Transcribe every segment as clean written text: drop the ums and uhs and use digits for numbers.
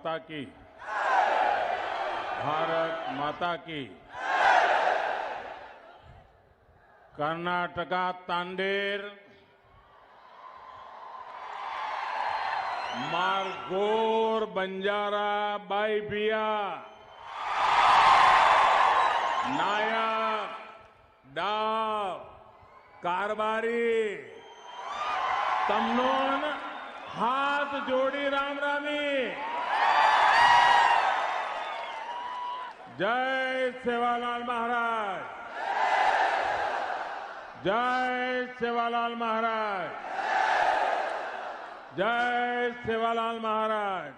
माता की, भारत माता की। कर्नाटका तांडेर मारगोर बंजारा बाईबिया नायक डाव कारबारी तमनोन हाथ जोड़ी राम रामी। जय सेवालाल महाराज, जय सेवालाल महाराज, जय सेवालाल महाराज।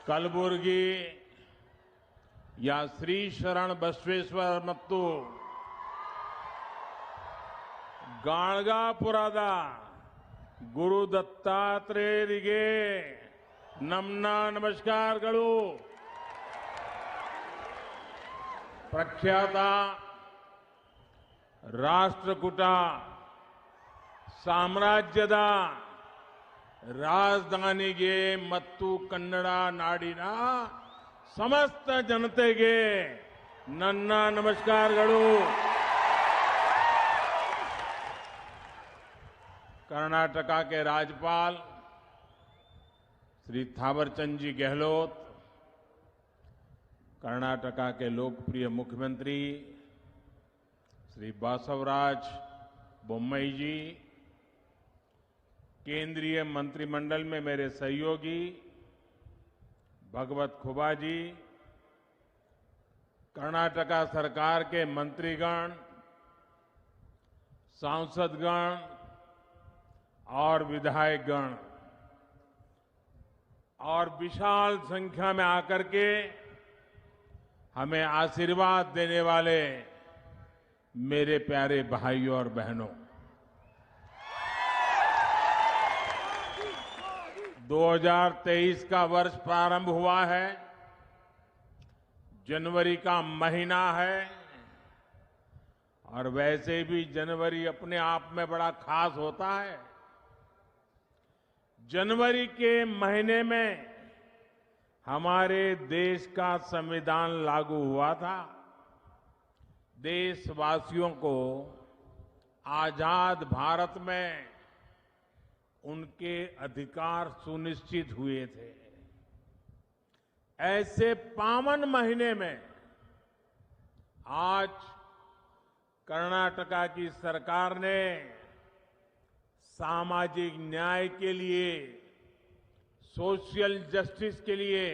कलबुर्गी या श्री शरण बसवेश्वर ಮತ್ತು ಗಾಣಗಾಪುರದ ಗುರು ದತ್ತಾತ್ರೇಯರಿಗೆ ನಮ್ಮ ನಮಸ್ಕಾರಗಳು। ಪ್ರಖ್ಯಾತ ರಾಷ್ಟ್ರಕೂಟ ಸಾಮ್ರಾಜ್ಯದ ರಾಜಧಾನಿಗೆ ಮತ್ತು ಕನ್ನಡ ನಾಡಿನ ಸಮಸ್ತ ಜನತೆಗೆ ನನ್ನ ನಮಸ್ಕಾರಗಳು। कर्नाटका के राज्यपाल श्री थावरचंद जी गहलोत, कर्नाटका के लोकप्रिय मुख्यमंत्री श्री बासवराज बोम्मई जी, केंद्रीय मंत्रिमंडल में मेरे सहयोगी भगवत खुबा जी, कर्नाटका सरकार के मंत्रीगण, सांसदगण और विधायकगण और विशाल संख्या में आकर के हमें आशीर्वाद देने वाले मेरे प्यारे भाइयों और बहनों, 2023 का वर्ष प्रारंभ हुआ है। जनवरी का महीना है और वैसे भी जनवरी अपने आप में बड़ा खास होता है। जनवरी के महीने में हमारे देश का संविधान लागू हुआ था। देशवासियों को आजाद भारत में उनके अधिकार सुनिश्चित हुए थे। ऐसे पावन महीने में आज कर्नाटका की सरकार ने सामाजिक न्याय के लिए, सोशल जस्टिस के लिए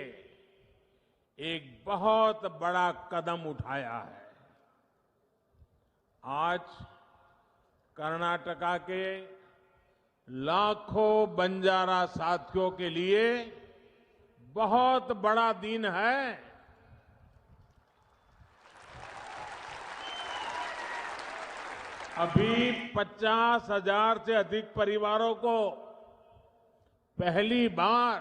एक बहुत बड़ा कदम उठाया है। आज कर्नाटका के लाखों बंजारा साथियों के लिए बहुत बड़ा दिन है। अभी 50,000 से अधिक परिवारों को पहली बार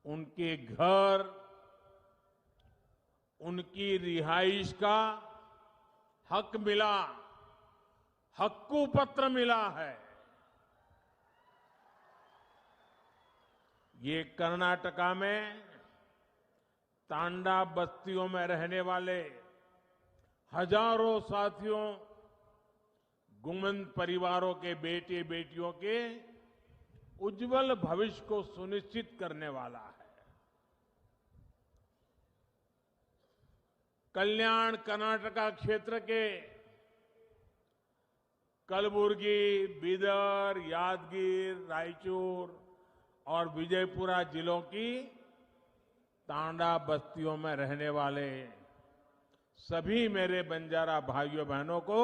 उनके घर, उनकी रिहाइश का हक मिला, हक्कू पत्र मिला है। ये कर्नाटका में तांडा बस्तियों में रहने वाले हजारों साथियों, गुमन परिवारों के बेटे बेटियों के उज्जवल भविष्य को सुनिश्चित करने वाला है। कल्याण कर्नाटका क्षेत्र के कलबुर्गी, बीदर, यादगीर, रायचूर और विजयपुरा जिलों की तांडा बस्तियों में रहने वाले सभी मेरे बंजारा भाइयों बहनों को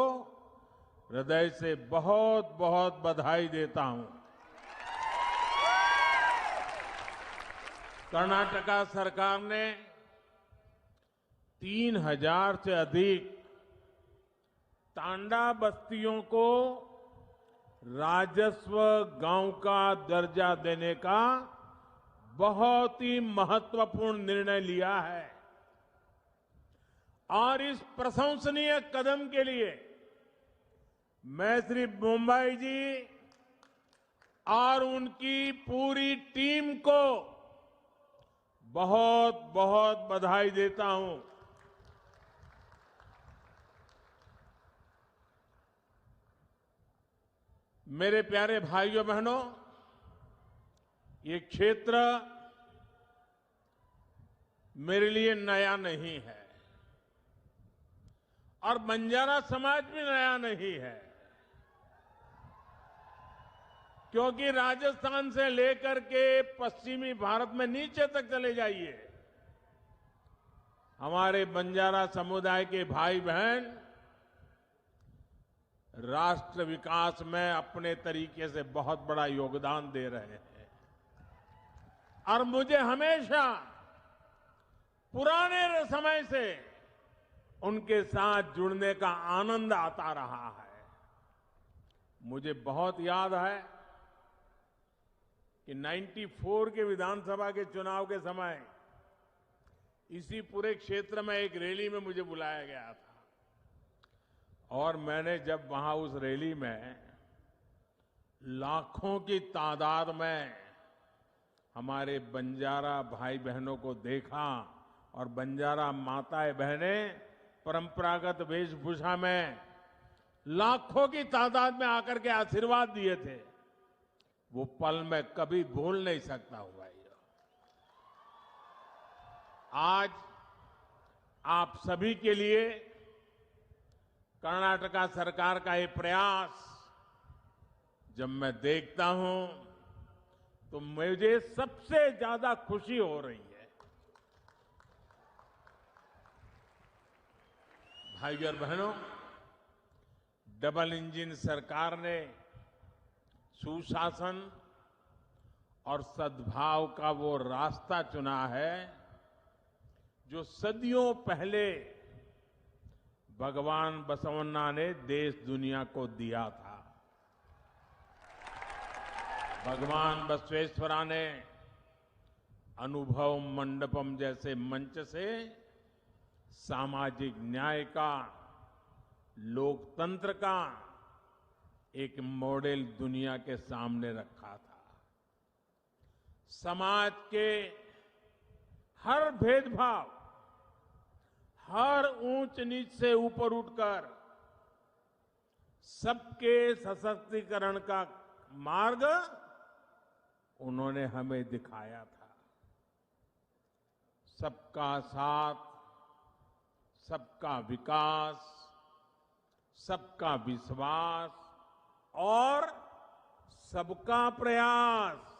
हृदय से बहुत बहुत बधाई देता हूं। कर्नाटका सरकार ने 3,000 से अधिक तांडा बस्तियों को राजस्व गांव का दर्जा देने का बहुत ही महत्वपूर्ण निर्णय लिया है और इस प्रशंसनीय कदम के लिए मैं श्री बोम्मई जी और उनकी पूरी टीम को बहुत बहुत बधाई देता हूं। मेरे प्यारे भाइयों बहनों, ये क्षेत्र मेरे लिए नया नहीं है और बंजारा समाज भी नया नहीं है, क्योंकि राजस्थान से लेकर के पश्चिमी भारत में नीचे तक चले जाइए, हमारे बंजारा समुदाय के भाई बहन राष्ट्र विकास में अपने तरीके से बहुत बड़ा योगदान दे रहे हैं। और मुझे हमेशा पुराने समय से उनके साथ जुड़ने का आनंद आता रहा है। मुझे बहुत याद है कि 94 के विधानसभा के चुनाव के समय इसी पूरे क्षेत्र में एक रैली में मुझे बुलाया गया था और मैंने जब वहां उस रैली में लाखों की तादाद में हमारे बंजारा भाई बहनों को देखा और बंजारा माताएं बहनें परंपरागत वेशभूषा में लाखों की तादाद में आकर के आशीर्वाद दिए थे, वो पल मैं कभी भूल नहीं सकता हूं भाइयों। आज आप सभी के लिए कर्नाटका सरकार का ये प्रयास जब मैं देखता हूं तो मुझे सबसे ज्यादा खुशी हो रही है। भाइयों और बहनों, डबल इंजन सरकार ने सुशासन और सद्भाव का वो रास्ता चुना है जो सदियों पहले भगवान बसवन्ना ने देश दुनिया को दिया था। भगवान बसवेश्वरा ने अनुभव मंडपम जैसे मंच से सामाजिक न्याय का, लोकतंत्र का एक मॉडल दुनिया के सामने रखा था। समाज के हर भेदभाव, हर ऊंच नीच से ऊपर उठकर सबके सशक्तिकरण का मार्ग उन्होंने हमें दिखाया था। सबका साथ, सबका विकास, सबका विश्वास और सबका प्रयास,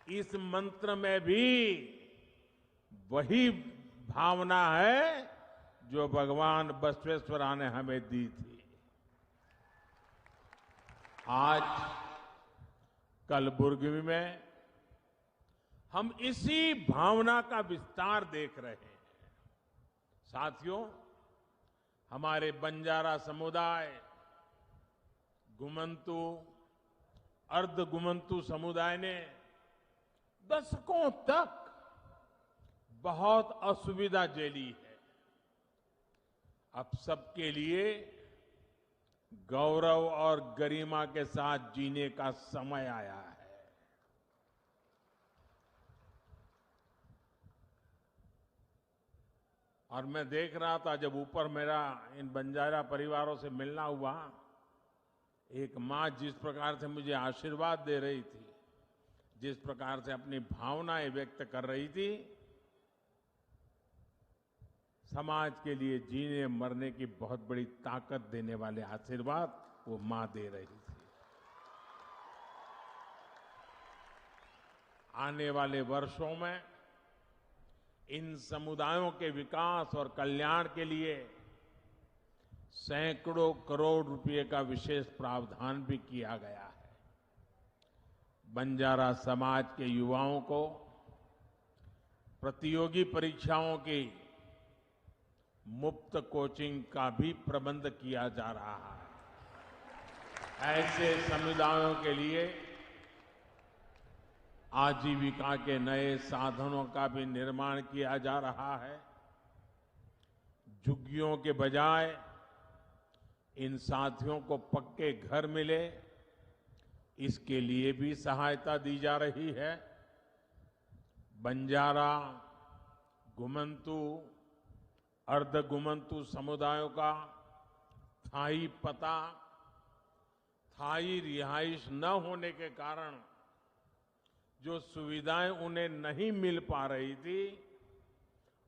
इस मंत्र में भी वही भावना है जो भगवान बसवेश्वरा ने हमें दी थी। आज कलबुर्गी में हम इसी भावना का विस्तार देख रहे हैं। साथियों, हमारे बंजारा समुदाय, गुमंतु, अर्ध गुमंतु समुदाय ने दशकों तक बहुत असुविधा झेली है। अब सबके लिए गौरव और गरिमा के साथ जीने का समय आया है। और मैं देख रहा था जब ऊपर मेरा इन बंजारा परिवारों से मिलना हुआ, एक मां जिस प्रकार से मुझे आशीर्वाद दे रही थी, जिस प्रकार से अपनी भावनाएं व्यक्त कर रही थी, समाज के लिए जीने मरने की बहुत बड़ी ताकत देने वाले आशीर्वाद वो मां दे रही थी। आने वाले वर्षों में इन समुदायों के विकास और कल्याण के लिए सैकड़ों करोड़ रुपए का विशेष प्रावधान भी किया गया है। बंजारा समाज के युवाओं को प्रतियोगी परीक्षाओं की मुफ्त कोचिंग का भी प्रबंध किया जा रहा है। ऐसे समुदायों के लिए आजीविका के नए साधनों का भी निर्माण किया जा रहा है। झुग्गियों के बजाय इन साथियों को पक्के घर मिले, इसके लिए भी सहायता दी जा रही है। बंजारा, घुमंतु, अर्ध घुमंतु समुदायों का थाई पता, थाई रिहाइश न होने के कारण जो सुविधाएं उन्हें नहीं मिल पा रही थी,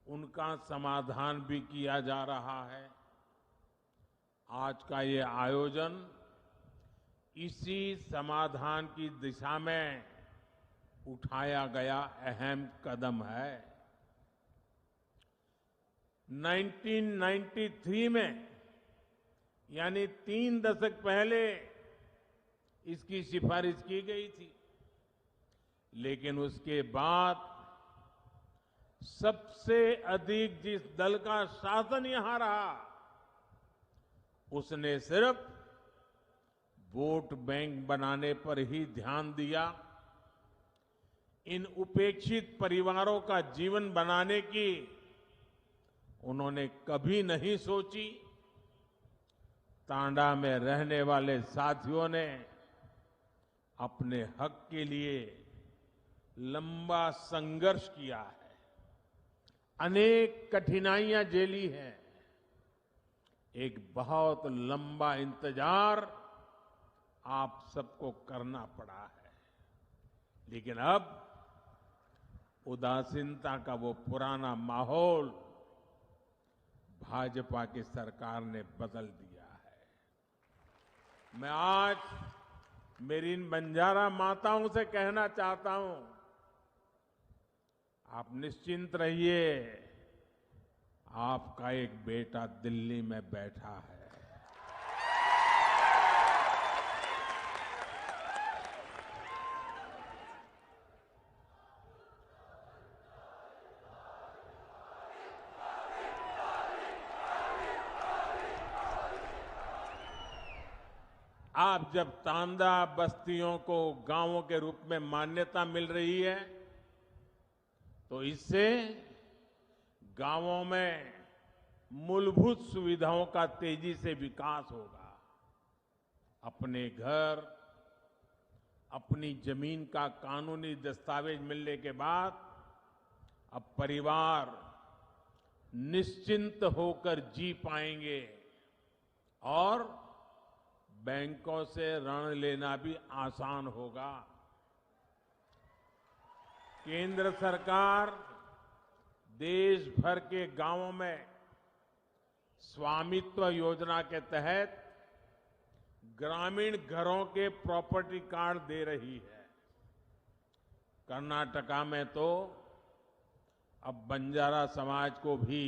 उनका समाधान भी किया जा रहा है। आज का ये आयोजन इसी समाधान की दिशा में उठाया गया अहम कदम है। 1993 में, यानी 3 दशक पहले इसकी सिफारिश की गई थी, लेकिन उसके बाद सबसे अधिक जिस दल का शासन यहां रहा, उसने सिर्फ वोट बैंक बनाने पर ही ध्यान दिया। इन उपेक्षित परिवारों का जीवन बनाने की उन्होंने कभी नहीं सोची। तांडा में रहने वाले साथियों ने अपने हक के लिए लंबा संघर्ष किया है, अनेक कठिनाइयां झेली हैं, एक बहुत लंबा इंतजार आप सबको करना पड़ा है। लेकिन अब उदासीनता का वो पुराना माहौल भाजपा की सरकार ने बदल दिया है। मैं आज मेरी इन बंजारा माताओं से कहना चाहता हूं, आप निश्चिंत रहिए, आपका एक बेटा दिल्ली में बैठा है। आप जब तांडा बस्तियों को गांवों के रूप में मान्यता मिल रही है, तो इससे गांवों में मूलभूत सुविधाओं का तेजी से विकास होगा। अपने घर, अपनी जमीन का कानूनी दस्तावेज मिलने के बाद अब परिवार निश्चिंत होकर जी पाएंगे और बैंकों से ऋण लेना भी आसान होगा। केंद्र सरकार देश भर के गांवों में स्वामित्व योजना के तहत ग्रामीण घरों के प्रॉपर्टी कार्ड दे रही है। कर्नाटका में तो अब बंजारा समाज को भी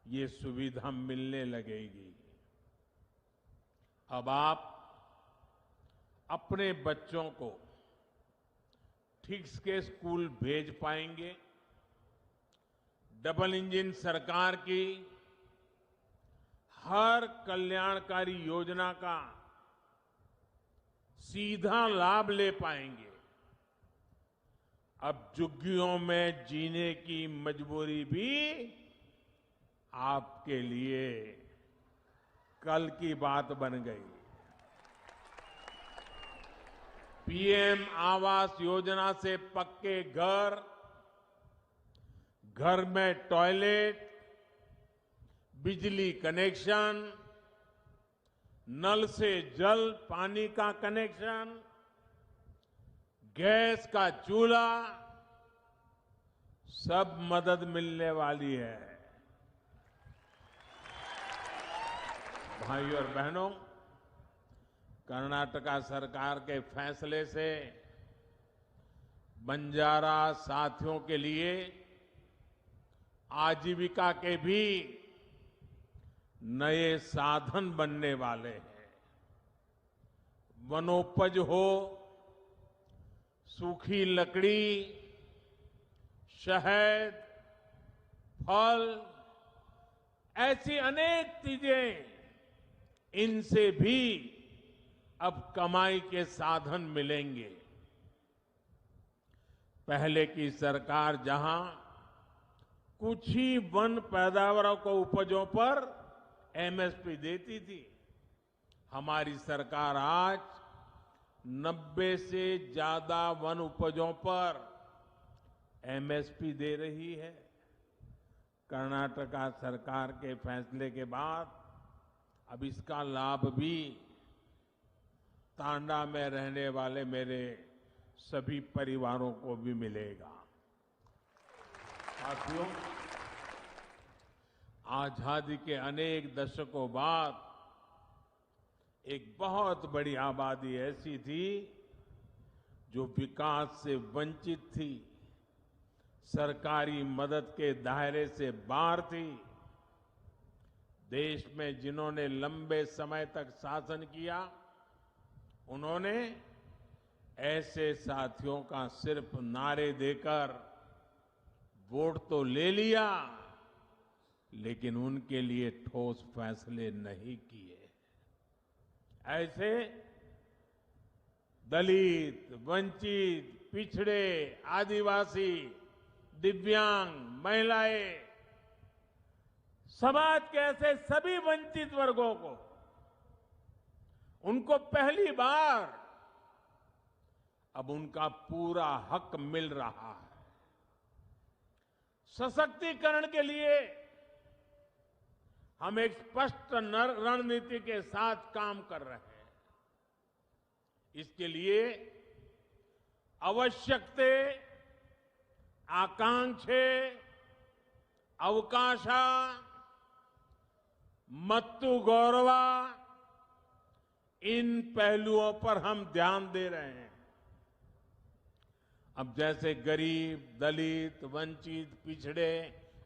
ये सुविधा मिलने लगेगी। अब आप अपने बच्चों को ठीक के स्कूल भेज पाएंगे। डबल इंजन सरकार की हर कल्याणकारी योजना का सीधा लाभ ले पाएंगे। अब झुग्गियों में जीने की मजबूरी भी आपके लिए कल की बात बन गई। पीएम आवास योजना से पक्के घर, घर में टॉयलेट, बिजली कनेक्शन, नल से जल पानी का कनेक्शन, गैस का चूल्हा, सब मदद मिलने वाली है। भाइयों और बहनों, कर्नाटका सरकार के फैसले से बंजारा साथियों के लिए आजीविका के भी नए साधन बनने वाले हैं। वनोपज हो, सूखी लकड़ी, शहद, फल, ऐसी अनेक चीजें, इनसे भी अब कमाई के साधन मिलेंगे। पहले की सरकार जहां कुछ ही वन पैदावारों को उपजों पर एमएसपी देती थी, हमारी सरकार आज 90 से ज्यादा वन उपजों पर एमएसपी दे रही है। कर्नाटका सरकार के फैसले के बाद अब इसका लाभ भी तांडा में रहने वाले मेरे सभी परिवारों को भी मिलेगा। साथियों, आजादी के अनेक दशकों बाद एक बहुत बड़ी आबादी ऐसी थी जो विकास से वंचित थी, सरकारी मदद के दायरे से बाहर थी। देश में जिन्होंने लंबे समय तक शासन किया, उन्होंने ऐसे साथियों का सिर्फ नारे देकर वोट तो ले लिया, लेकिन उनके लिए ठोस फैसले नहीं किए। ऐसे दलित, वंचित, पिछड़े, आदिवासी, दिव्यांग, महिलाएं, समाज के ऐसे सभी वंचित वर्गों को, उनको पहली बार अब उनका पूरा हक मिल रहा है। सशक्तिकरण के लिए हम एक स्पष्ट रणनीति के साथ काम कर रहे हैं। इसके लिए आवश्यकते, आकांक्षे, अवकाश, मत्तु गौरवा, इन पहलुओं पर हम ध्यान दे रहे हैं। अब जैसे गरीब, दलित, वंचित, पिछड़े,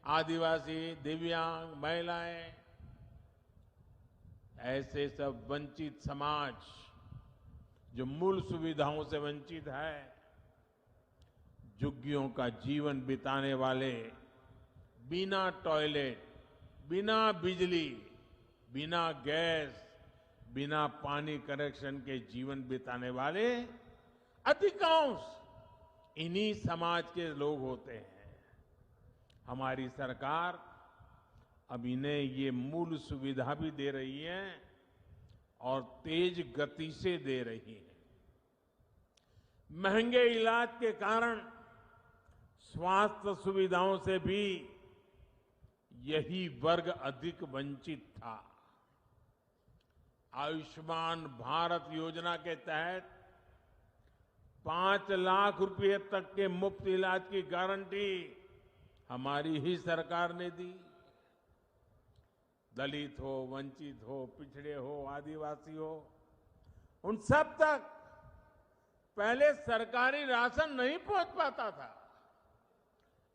आदिवासी, दिव्यांग, महिलाएं, ऐसे सब वंचित समाज जो मूल सुविधाओं से वंचित है, झुग्गियों का जीवन बिताने वाले, बिना टॉयलेट, बिना बिजली, बिना गैस, बिना पानी कनेक्शन के जीवन बिताने वाले अधिकांश इन्हीं समाज के लोग होते हैं। हमारी सरकार अब इन्हें ये मूल सुविधा भी दे रही है और तेज गति से दे रही है। महंगे इलाज के कारण स्वास्थ्य सुविधाओं से भी यही वर्ग अधिक वंचित था। आयुष्मान भारत योजना के तहत 5 लाख रुपए तक के मुफ्त इलाज की गारंटी हमारी ही सरकार ने दी। दलित हो, वंचित हो, पिछड़े हो, आदिवासी हो, उन सब तक पहले सरकारी राशन नहीं पहुंच पाता था।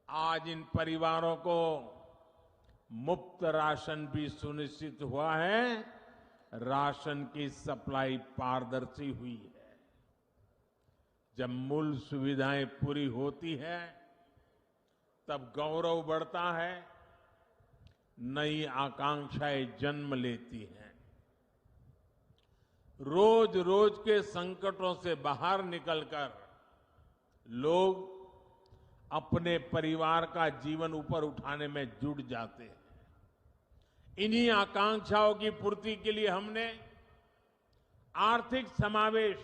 आज इन परिवारों को मुफ्त राशन भी सुनिश्चित हुआ है। राशन की सप्लाई पारदर्शी हुई है। जब मूल सुविधाएं पूरी होती है, तब गौरव बढ़ता है, नई आकांक्षाएं जन्म लेती हैं। रोज रोज के संकटों से बाहर निकलकर लोग अपने परिवार का जीवन ऊपर उठाने में जुट जाते हैं। इन्हीं आकांक्षाओं की पूर्ति के लिए हमने आर्थिक समावेश,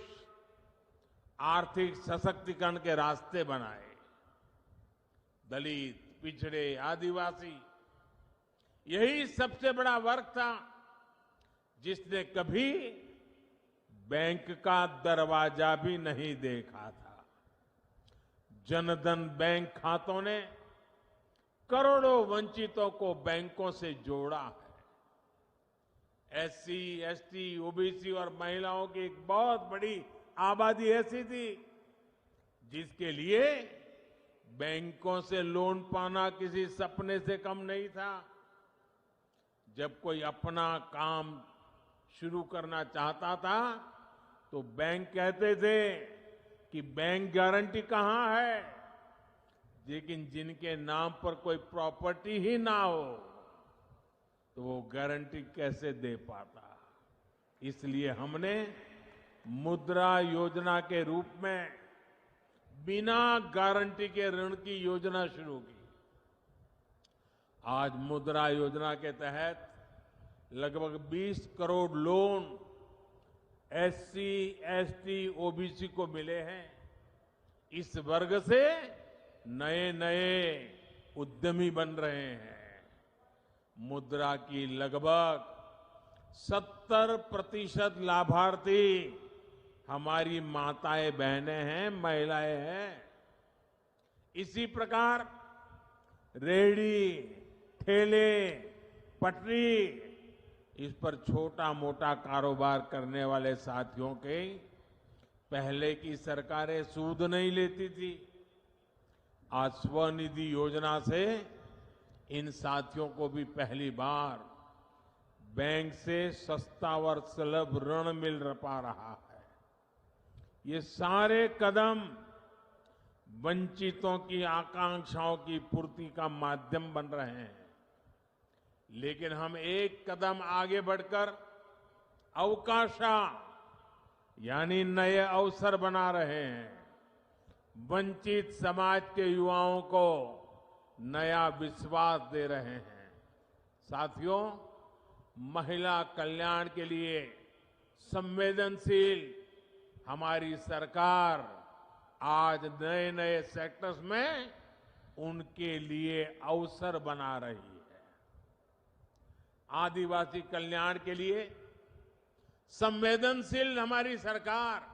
आर्थिक सशक्तिकरण के रास्ते बनाए। दलित, पिछड़े, आदिवासी, यही सबसे बड़ा वर्ग था जिसने कभी बैंक का दरवाजा भी नहीं देखा था। जनधन बैंक खातों ने करोड़ों वंचितों को बैंकों से जोड़ा है। एससी, एसटी, ओबीसी और महिलाओं की एक बहुत बड़ी आबादी ऐसी थी जिसके लिए बैंकों से लोन पाना किसी सपने से कम नहीं था। जब कोई अपना काम शुरू करना चाहता था तो बैंक कहते थे कि बैंक गारंटी कहां है, लेकिन जिनके नाम पर कोई प्रॉपर्टी ही ना हो तो वो गारंटी कैसे दे पाता। इसलिए हमने मुद्रा योजना के रूप में बिना गारंटी के ऋण की योजना शुरू की। आज मुद्रा योजना के तहत लगभग 20 crore loan SC, ST, OBC को मिले हैं। इस वर्ग से नए नए उद्यमी बन रहे हैं। मुद्रा की लगभग 70% लाभार्थी हमारी माताएं बहनें हैं, महिलाएं हैं। इसी प्रकार रेहड़ी, ठेले, पटरी, इस पर छोटा मोटा कारोबार करने वाले साथियों के पहले की सरकारें सूद नहीं लेती थी। आज स्वनिधि योजना से इन साथियों को भी पहली बार बैंक से सस्ता और सुलभ ऋण मिल पा रहा है। ये सारे कदम वंचितों की आकांक्षाओं की पूर्ति का माध्यम बन रहे हैं। लेकिन हम एक कदम आगे बढ़कर अवकाशा यानी नए अवसर बना रहे हैं। वंचित समाज के युवाओं को नया विश्वास दे रहे हैं। साथियों, महिला कल्याण के लिए संवेदनशील हमारी सरकार आज नए नए सेक्टर्स में उनके लिए अवसर बना रही है। आदिवासी कल्याण के लिए संवेदनशील हमारी सरकार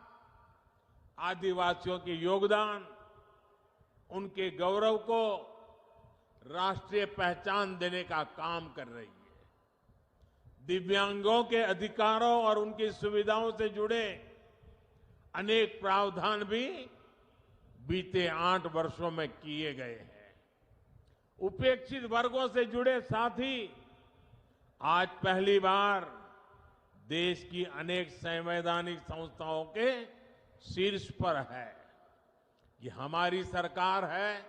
आदिवासियों के योगदान, उनके गौरव को राष्ट्रीय पहचान देने का काम कर रही है। दिव्यांगों के अधिकारों और उनकी सुविधाओं से जुड़े अनेक प्रावधान भी बीते 8 वर्षों में किए गए हैं। उपेक्षित वर्गों से जुड़े साथी आज पहली बार देश की अनेक संवैधानिक संस्थाओं के शीर्ष पर है। ये हमारी सरकार है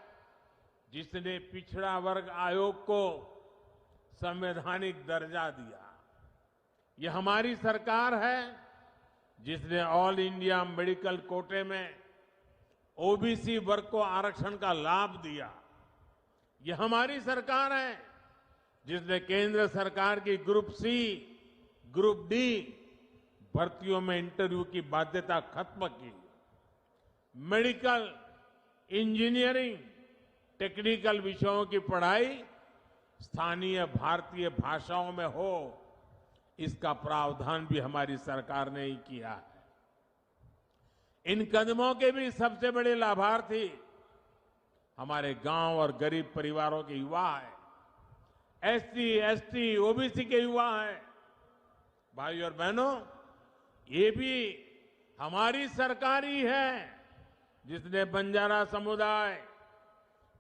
जिसने पिछड़ा वर्ग आयोग को संवैधानिक दर्जा दिया। ये हमारी सरकार है जिसने ऑल इंडिया मेडिकल कोटे में ओबीसी वर्ग को आरक्षण का लाभ दिया। ये हमारी सरकार है जिसने केंद्र सरकार की ग्रुप सी, ग्रुप डी भर्तियों में इंटरव्यू की बाध्यता खत्म की। मेडिकल, इंजीनियरिंग, टेक्निकल विषयों की पढ़ाई स्थानीय भारतीय भाषाओं में हो, इसका प्रावधान भी हमारी सरकार ने ही किया है। इन कदमों के भी सबसे बड़े लाभार्थी हमारे गांव और गरीब परिवारों के युवा हैं। एससी, एसटी, ओबीसी के युवा हैं। भाइयों और बहनों, ये भी हमारी सरकार ही है जिसने बंजारा समुदाय,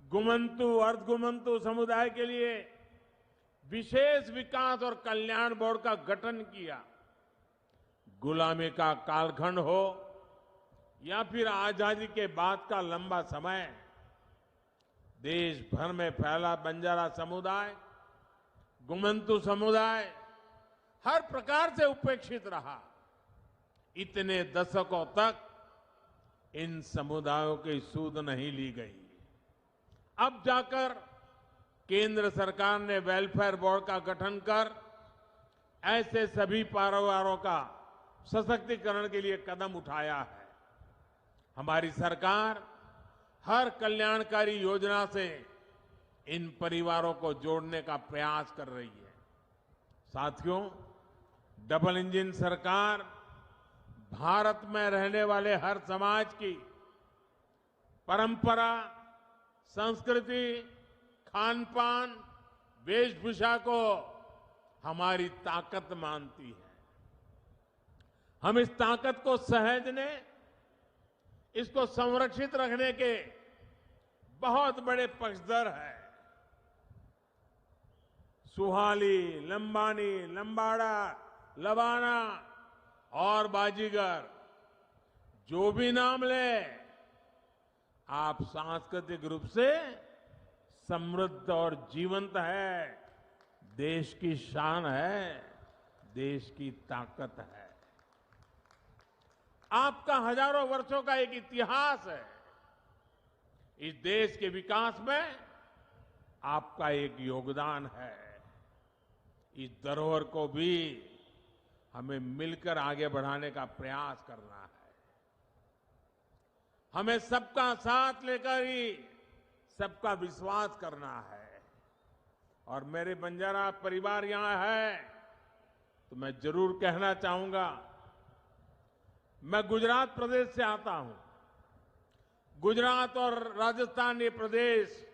गुमंतु, अर्धगुमंतु समुदाय के लिए विशेष विकास और कल्याण बोर्ड का गठन किया। गुलामी का कालखंड हो या फिर आजादी के बाद का लंबा समय, देश भर में फैला बंजारा समुदाय, गुमंतु समुदाय हर प्रकार से उपेक्षित रहा। इतने दशकों तक इन समुदायों की सूद नहीं ली गई। अब जाकर केंद्र सरकार ने वेलफेयर बोर्ड का गठन कर ऐसे सभी परिवारों का सशक्तिकरण के लिए कदम उठाया है। हमारी सरकार हर कल्याणकारी योजना से इन परिवारों को जोड़ने का प्रयास कर रही है। साथियों, डबल इंजन सरकार भारत में रहने वाले हर समाज की परंपरा, संस्कृति, खान पान, वेशभूषा को हमारी ताकत मानती है। हम इस ताकत को सहेजने, इसको संरक्षित रखने के बहुत बड़े पक्षधर हैं। सुहाली, लंबानी, लंबाड़ा, लबाना और बाजीगर, जो भी नाम ले, आप सांस्कृतिक रूप से समृद्ध और जीवंत है, देश की शान है, देश की ताकत है। आपका हजारों वर्षों का एक इतिहास है। इस देश के विकास में आपका एक योगदान है। इस धरोहर को भी हमें मिलकर आगे बढ़ाने का प्रयास करना है। हमें सबका साथ लेकर ही सबका विश्वास करना है। और मेरे बंजारा परिवार यहां है तो मैं जरूर कहना चाहूंगा, मैं गुजरात प्रदेश से आता हूं। गुजरात और राजस्थान ये प्रदेश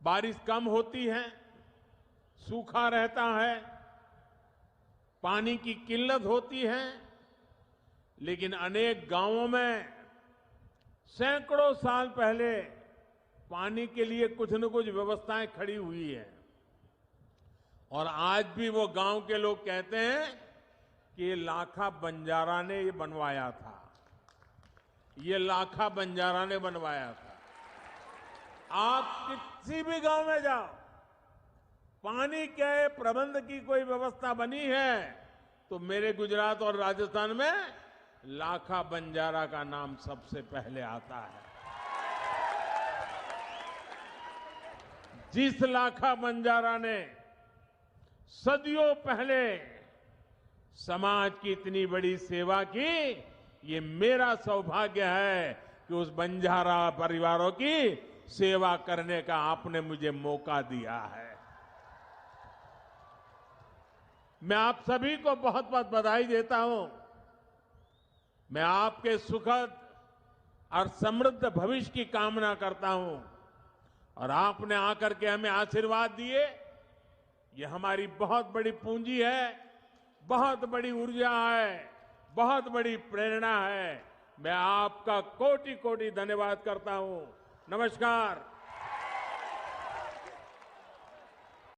बारिश कम होती है, सूखा रहता है, पानी की किल्लत होती है, लेकिन अनेक गांवों में सैकड़ों साल पहले पानी के लिए कुछ न कुछ व्यवस्थाएं खड़ी हुई है। और आज भी वो गांव के लोग कहते हैं कि ये लाखा बंजारा ने ये बनवाया था, ये लाखा बंजारा ने बनवाया था। आप किसी भी गांव में जाओ, पानी के प्रबंध की कोई व्यवस्था बनी है तो मेरे गुजरात और राजस्थान में लाखा बंजारा का नाम सबसे पहले आता है। जिस लाखा बंजारा ने सदियों पहले समाज की इतनी बड़ी सेवा की, ये मेरा सौभाग्य है कि उस बंजारा परिवारों की सेवा करने का आपने मुझे मौका दिया है। मैं आप सभी को बहुत बहुत बधाई देता हूं। मैं आपके सुखद और समृद्ध भविष्य की कामना करता हूं। और आपने आकर के हमें आशीर्वाद दिए, ये हमारी बहुत बड़ी पूंजी है, बहुत बड़ी ऊर्जा है, बहुत बड़ी प्रेरणा है। मैं आपका कोटि कोटि धन्यवाद करता हूं। नमस्कार।